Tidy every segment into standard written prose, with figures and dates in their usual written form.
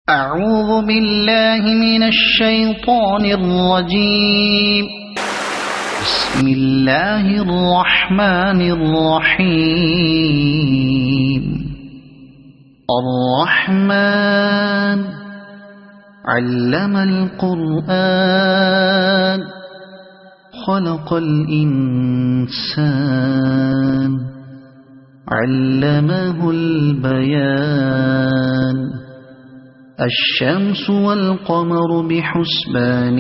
أعوذ بالله من الشيطان الرجيم. بسم الله الرحمن الرحيم. الرحمن علم القرآن خلق الإنسان علمه البيان. الشمس والقمر بحسبان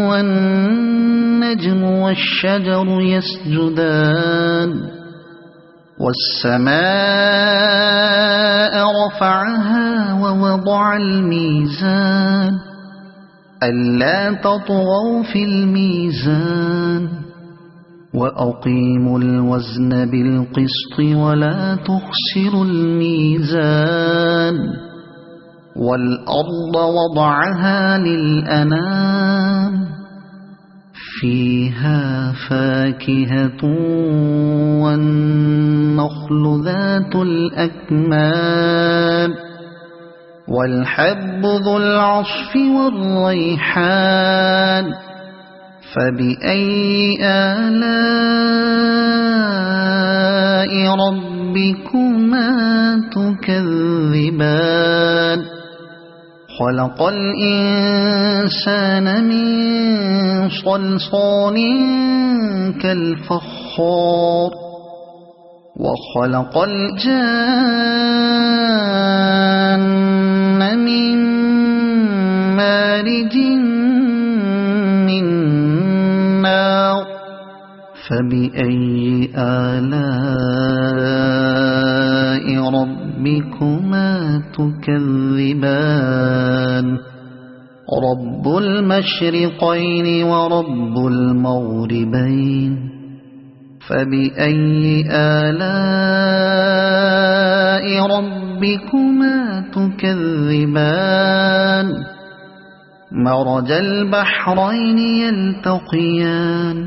والنجم والشجر يسجدان. والسماء رفعها ووضع الميزان ألا تطغوا في الميزان وأقيموا الوزن بالقسط ولا تخسروا الميزان. والأرض وضعها للأنام فيها فاكهة والنخل ذات الأكمام والحب ذو العصف والريحان. فبأي آلاء ربكما تكذبان. خلق الإنسان من صلصال كالفخار وخلق الجان من مارج من نار. فبأي آلاء ربكما تكذبان. رب المشرقين ورب المغربين. فبأي آلاء ربكما تكذبان. مرج البحرين يلتقيان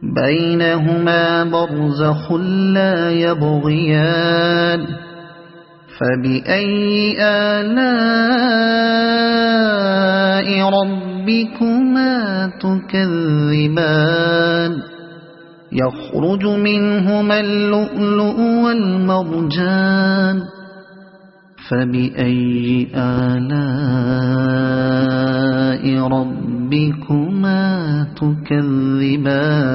بينهما برزخ لا يبغيان. فبأي آلاء ربكما تكذبان. يخرج منهما اللؤلؤ والمرجان. فبأي آلاء ربكما تكذبان.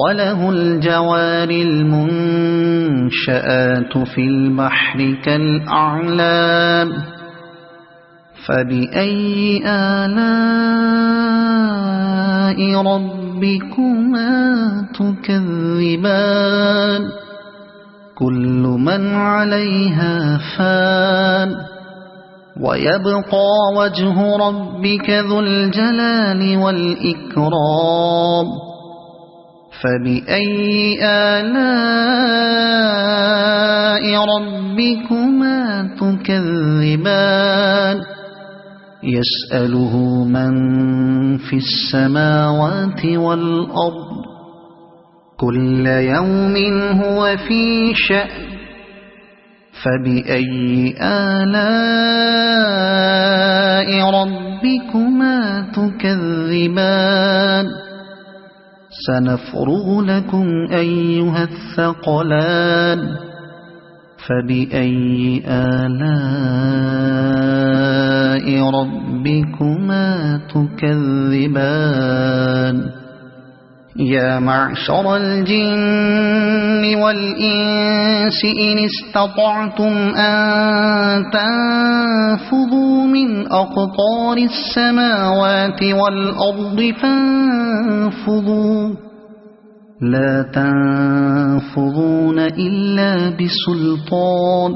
وله الجوار المنشآت في البحر كالأعلام. فبأي آلاء ربكما تكذبان. كل من عليها فان ويبقى وجه ربك ذو الجلال والإكرام. فبأي آلاء ربكما تكذبان. يسأله من في السماوات والأرض كل يوم هو في شأن. فبأي آلاء ربكما تكذبان. سنفرغ لكم أيها الثقلان. فبأي آلاء ربكما تكذبان. يا معشر الجن والإنس إن استطعتم أن تنفذوا من أقطار السماوات والأرض فانفذوا لا تنفذون إلا بسلطان.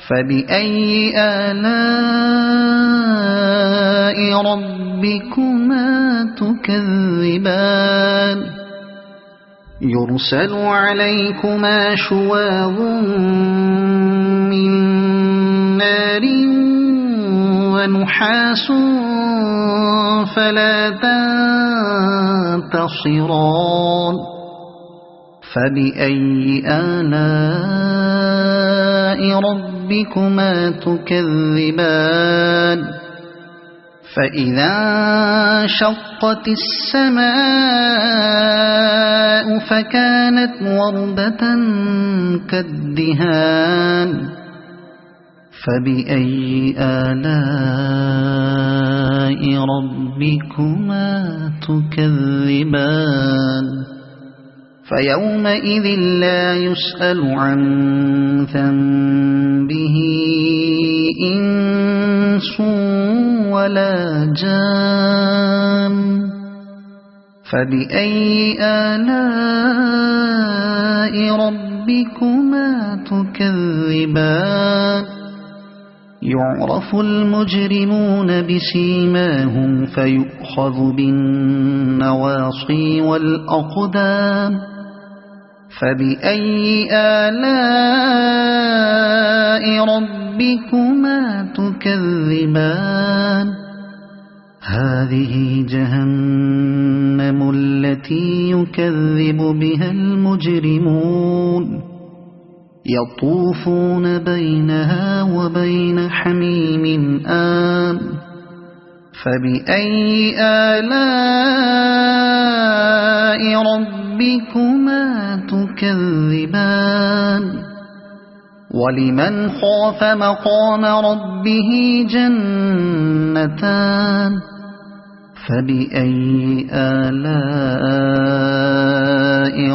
فبأي آلاء ربكما تكذبان. يرسل عليكما شواظ من نار ونحاس فلا تنتصران. فبأي آلاء ربكما تكذبان فإذا انشقت السماء فكانت وردة كالدهان فبأي آلاء ربكما تكذبان فيومئذ لا يسأل عن ذنبه إنس ولا جان فبأي آلاء ربكما تكذبان يعرف المجرمون بسيماهم فيؤخذ بالنواصي والأقدام فبأي آلاء ربكما تكذبان هذه جهنم التي يكذب بها المجرمون يطوفون بينها وبين حميم آن فبأي آلاء ربكما تكذبان ولمن خاف مقام ربه جنتان فبأي آلاء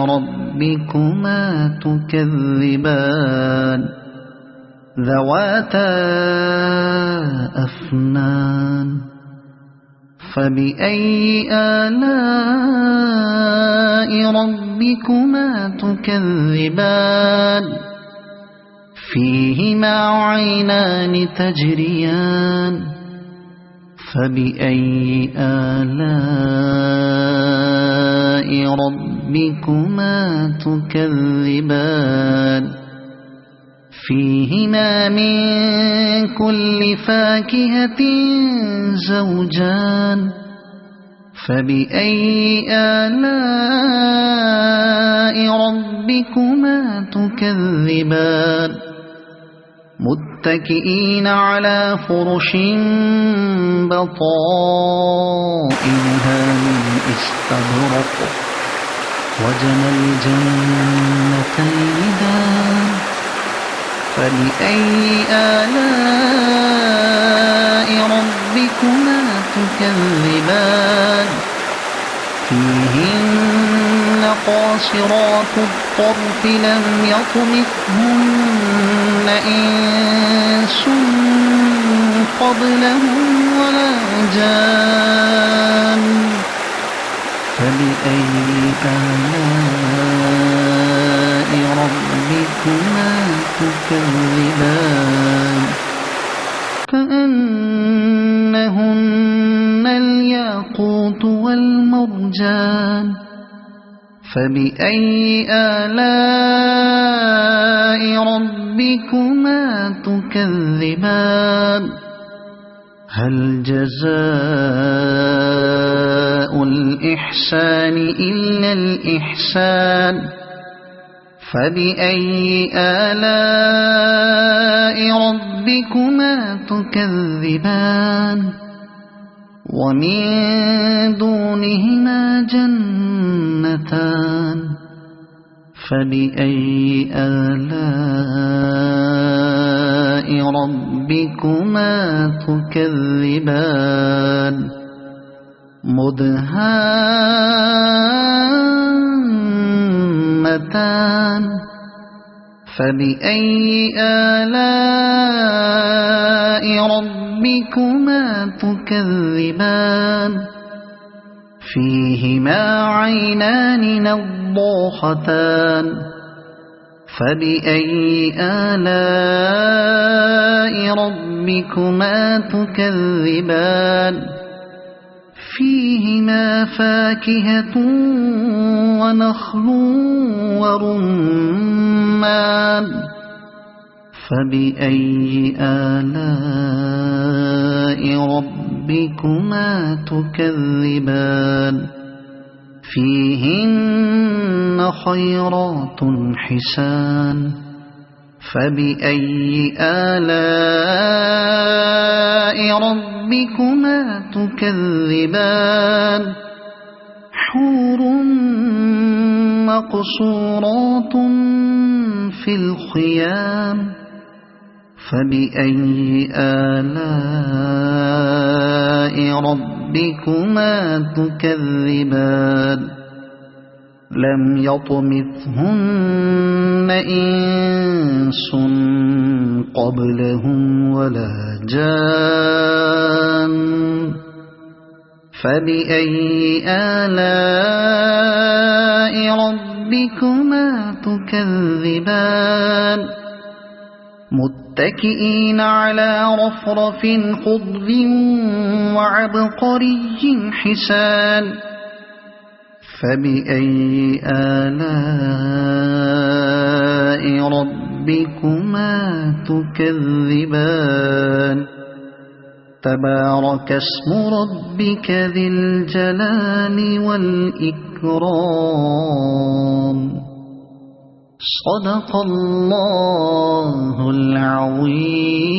ربكما تكذبان ذواتا أفنان فبأي آلاء ربكما تكذبان فيهما عينان تجريان فبأي آلاء ربكما تكذبان فيهما من كل فاكهة زوجان فبأي آلاء ربكما تكذبان متكئين على فرش بطائنها من استبرق وجنى الجنتين دان فبأي آلاء ربكما تكذبان فيهن قاصرات الطرف لم يطمثهن إنس قبلهم ولا جان فبأي آلاء ربكما تكذبان كأنهن الياقوت والمرجان فبأي آلاء ربكما تكذبان هل جزاء الإحسان إلا الإحسان فبأي آلاء ربكما تكذبان ومن دونهما جنتان فبأي آلاء ربكما تكذبان مدهامتان فبأي آلاء ربكما تكذبان فيهما عينان نضاختان فبأي آلاء ربكما تكذبان فيهما فاكهة ونخل ورمان فبأي آلاء ربكما تكذبان فيهن خيرات حسان فبأي آلاء ربكما تكذبان حور مقصورات في الخيام فبأي آلاء ربكما تكذبان لم يطمثهن إنس قبلهم ولا جان فبأي آلاء ربكما تكذبان متكئين على رفرف خضر وعبقري حسان فبأي آلاء ربكما تكذبان تبارك اسم ربك ذي الجلال والإكرام صدق الله العظيم.